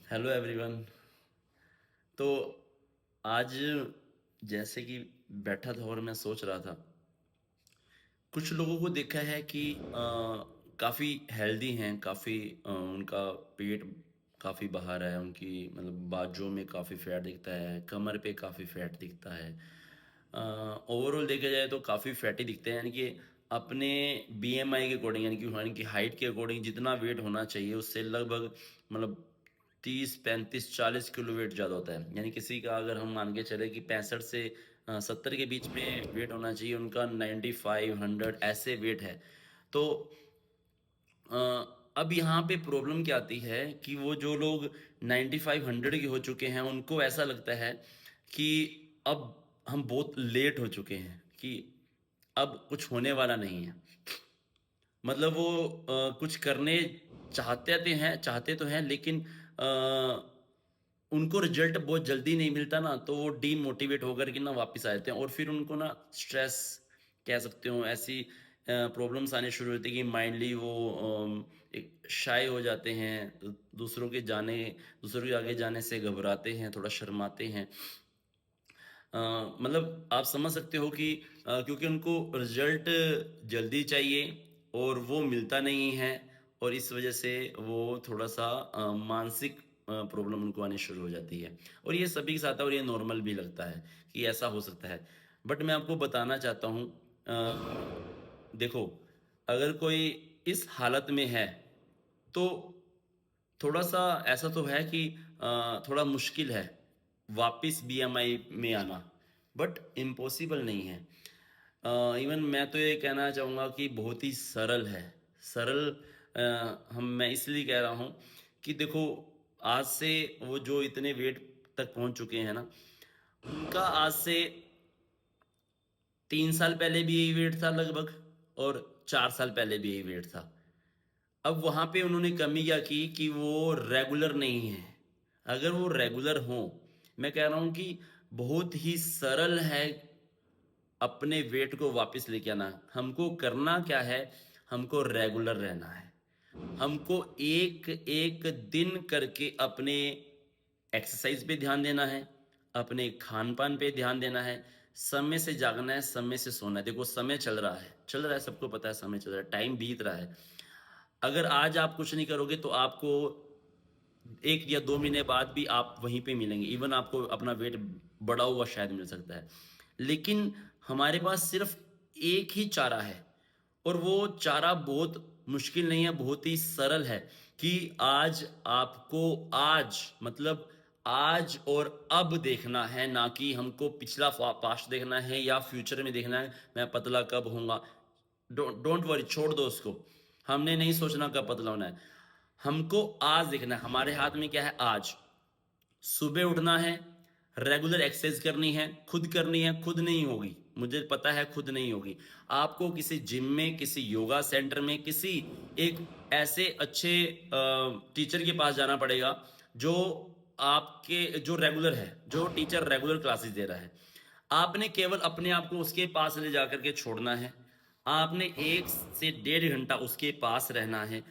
Hello everyone. तो आज जैसे कि बैठा था और मैं सोच रहा था, कुछ लोगों को देखा है कि काफ़ी हेल्दी हैं, काफ़ी उनका पेट काफ़ी बाहर है, उनकी मतलब बाजुओं में काफ़ी फैट दिखता है, कमर पे काफ़ी फैट दिखता है। ओवरऑल देखा जाए तो काफ़ी फैटी दिखते हैं, यानी कि अपने बीएमआई के अकॉर्डिंग, यानी कि उनकी हाइट के अकॉर्डिंग जितना वेट होना चाहिए उससे लगभग मतलब 30, 35, 40 किलो वेट ज़्यादा होता है। यानी किसी का अगर हम मान के चले कि 65 से 70 के बीच में वेट होना चाहिए, उनका 95, 100 ऐसे वेट है। तो अ, अब यहाँ पे प्रॉब्लम क्या आती है कि वो जो लोग 95, 100 के हो चुके हैं, उनको ऐसा लगता है कि अब हम बहुत लेट हो चुके हैं, कि अब कुछ होने वाला नहीं है। मतलब वो कुछ करने चाहते तो हैं, लेकिन उनको रिजल्ट बहुत जल्दी नहीं मिलता ना, तो वो डीमोटिवेट होकर के ना वापस आ जाते हैं, और फिर उनको ना स्ट्रेस कह सकते हो, ऐसी प्रॉब्लम्स आने शुरू होती है कि माइंडली वो एक शाय हो जाते हैं, दूसरों के आगे जाने से घबराते हैं, थोड़ा शर्माते हैं। मतलब आप समझ सकते हो कि क्योंकि उनको रिजल्ट जल्दी चाहिए और वो मिलता नहीं है, और इस वजह से वो थोड़ा-सा मानसिक प्रॉब्लम उनको आनी शुरू हो जाती है। और ये सभी के साथ है, और ये नॉर्मल भी लगता है कि ऐसा हो सकता है। बट मैं आपको बताना चाहता हूँ, देखो, अगर कोई इस हालत में है, तो थोड़ा-सा ऐसा तो है कि थोड़ा मुश्किल है वापिस बीएमआई में आना, बट इम्पॉसिबल नहीं है। इवन मैं तो ये कहना चाहूँगा कि बहुत ही सरल है। सरल मैं इसलिए कह रहा हूँ कि देखो, आज से वो जो इतने वेट तक पहुँच चुके हैं ना, उनका आज से 3 साल पहले भी यही वेट था लगभग, और 4 साल पहले भी यही वेट था। अब वहाँ पे उन्होंने कमी क्या की कि वो रेगुलर नहीं है। अगर वो रेगुलर हों, मैं कह रहा हूँ कि बहुत ही सरल है अपने वेट को वापस लेके आना। हमको करना क्या है, हमको रेगुलर रहना है। हमको एक-एक दिन करके अपने एक्सरसाइज पे ध्यान देना है, अपने खान-पान पे ध्यान देना है, समय से जागना है, समय से सोना है। देखो, समय चल रहा है, सबको पता है समय चल रहा है, टाइम बीत रहा है। अगर आज आप कुछ नहीं करोगे तो आपको 1 या 2 महीने बाद भी आप वहीं पे मिलेंगे। इवन आपको अपना वेट बढ़ा हुआ शायद मिल सकता है। लेकिन हमारे पास सिर्फ़ एक ही चारा है, और वो चारा बहुत मुश्किल नहीं है, बहुत ही सरल है कि आज आपको, आज मतलब आज और अब देखना है, ना कि हमको पिछला पास्ट देखना है या फ्यूचर में देखना है, मैं पतला कब होऊँगा। डोंट वरी, छोड़ दो उसको। हमने नहीं सोचना कब पतला होना है। हमको आज देखना है, हमारे हाथ में क्या है, आज। सुबह उठना है, रेगुलर एक्सरसाइज करनी है, खुद नहीं होगी, मुझे पता है खुद नहीं होगी। आपको किसी जिम में, किसी योगा सेंटर में, किसी एक ऐसे अच्छे टीचर के पास जाना पड़ेगा, जो जो रेगुलर है, जो टीचर रेगुलर क्लासेस दे रहा है। आपने केवल अपने आप को उसके पास ले जाकर के छोड़ना है। आपने 1 से 1.5 घंटा उसके पास रहना है।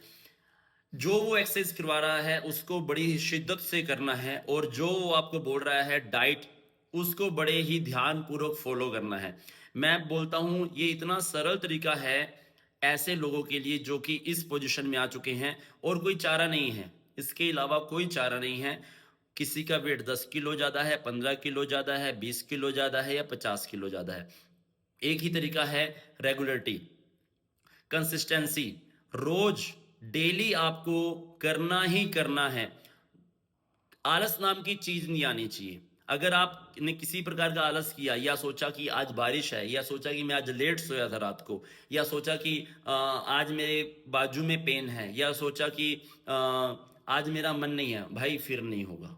जो वो एक्सरसाइज करवा रहा है उसको बड़ी ही शिद्दत से करना है, और जो वो आपको बोल रहा है डाइट, उसको बड़े ही ध्यान पूर्वक फॉलो करना है। मैं बोलता हूं ये इतना सरल तरीका है ऐसे लोगों के लिए जो कि इस पोजीशन में आ चुके हैं, और कोई चारा नहीं है, इसके अलावा कोई चारा नहीं है। किसी का वेट 10 किलो ज्यादा है, 15 किलो ज्यादा है, 20 किलो ज्यादा है, या 50 किलो ज्यादा है, एक ही तरीका है, रेगुलरिटी, कंसिस्टेंसी। रोज, डेली आपको करना ही करना है। आलस नाम की चीज नहीं आनी चाहिए। अगर आपने किसी प्रकार का आलस किया, या सोचा कि आज बारिश है, या सोचा कि मैं आज लेट सोया था रात को, या सोचा कि आज मेरे बाजू में पेन है, या सोचा कि आज मेरा मन नहीं है, भाई फिर नहीं होगा।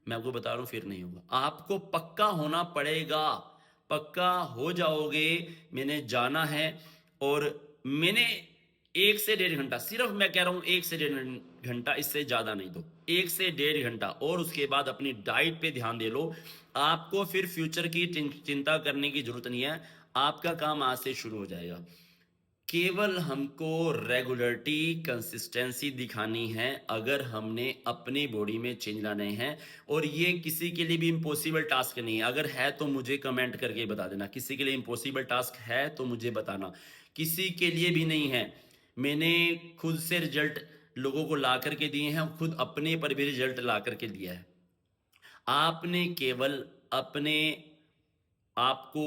मैं आपको बता रहा हूं, फिर नहीं होगा। आपको पक्का होना पड़ेगा, पक्का हो जाओगे। मैंने जाना है, और मैंने 1 से 1.5 घंटा, सिर्फ मैं कह रहा हूं 1 से 1.5 घंटा, इससे ज्यादा नहीं। दो 1 से 1.5 घंटा, और उसके बाद अपनी डाइट पे ध्यान दे लो। आपको फिर फ्यूचर की चिंता करने की जरूरत नहीं है। आपका काम आज से शुरू हो जाएगा। केवल हमको रेगुलरिटी, कंसिस्टेंसी दिखानी है अगर हमने अपनी बॉडी में चेंज लाने हैं। और ये किसी के लिए भी इम्पॉसिबल टास्क नहीं है। अगर है तो मुझे कमेंट करके बता देना। किसी के लिए इम्पॉसिबल टास्क है तो मुझे बताना। किसी के लिए भी नहीं है। मैंने खुद से रिजल्ट लोगों को ला करके दिए हैं, खुद अपने पर भी रिजल्ट ला करके दिया है। आपने केवल अपने आपको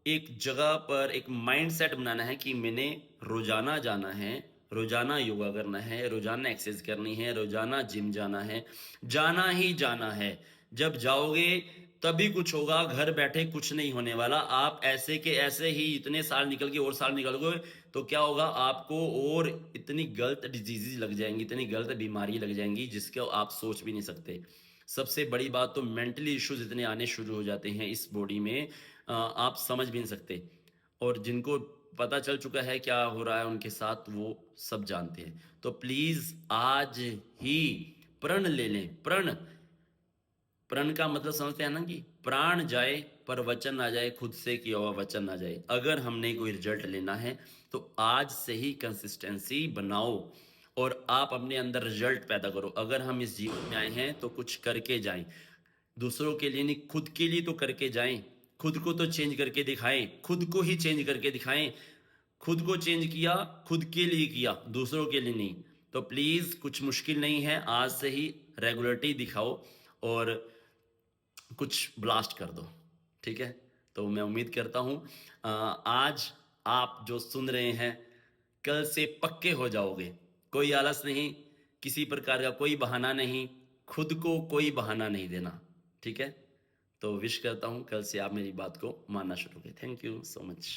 एक जगह पर एक माइंडसेट बनाना है कि मैंने रोजाना जाना है, रोजाना योगा करना है, रोजाना एक्सरसाइज करनी है, रोजाना जिम जाना ही जाना है। जब जाओगे तभी कुछ होगा, घर बैठे कुछ नहीं होने वाला। आप ऐसे के ऐसे ही इतने साल निकल के और साल निकल गए तो क्या होगा, आपको और इतनी गलत डिजीजेज लग जाएंगी, इतनी गलत बीमारी लग जाएंगी जिसको आप सोच भी नहीं सकते। सबसे बड़ी बात तो मेंटली इश्यूज इतने आने शुरू हो जाते हैं इस बॉडी में, आप समझ भी नहीं सकते। और जिनको पता चल चुका है क्या हो रहा है उनके साथ, वो सब जानते हैं। तो प्लीज आज ही प्रण ले लें। प्रण, प्रण का मतलब समझते हैं ना, कि प्राण जाए पर वचन ना जाए, खुद से किया हुआ वचन ना जाए। अगर हमने कोई रिजल्ट लेना है तो आज से ही कंसिस्टेंसी बनाओ और आप अपने अंदर रिजल्ट पैदा करो। अगर हम इस जीवन में आए हैं तो कुछ करके जाएं। दूसरों के लिए नहीं, खुद के लिए तो करके जाएं। खुद को तो चेंज करके दिखाएं, खुद को ही चेंज करके दिखाएं। खुद को चेंज किया, खुद के लिए किया, दूसरों के लिए नहीं। तो प्लीज कुछ मुश्किल नहीं है, आज से ही रेगुलरिटी दिखाओ और कुछ ब्लास्ट कर दो। ठीक है, तो मैं उम्मीद करता हूं आज आप जो सुन रहे हैं कल से पक्के हो जाओगे। कोई आलस नहीं, किसी प्रकार का कोई बहाना नहीं, खुद को कोई बहाना नहीं देना। ठीक है, तो विश करता हूं कल से आप मेरी बात को मानना शुरू करें। Thank you so much.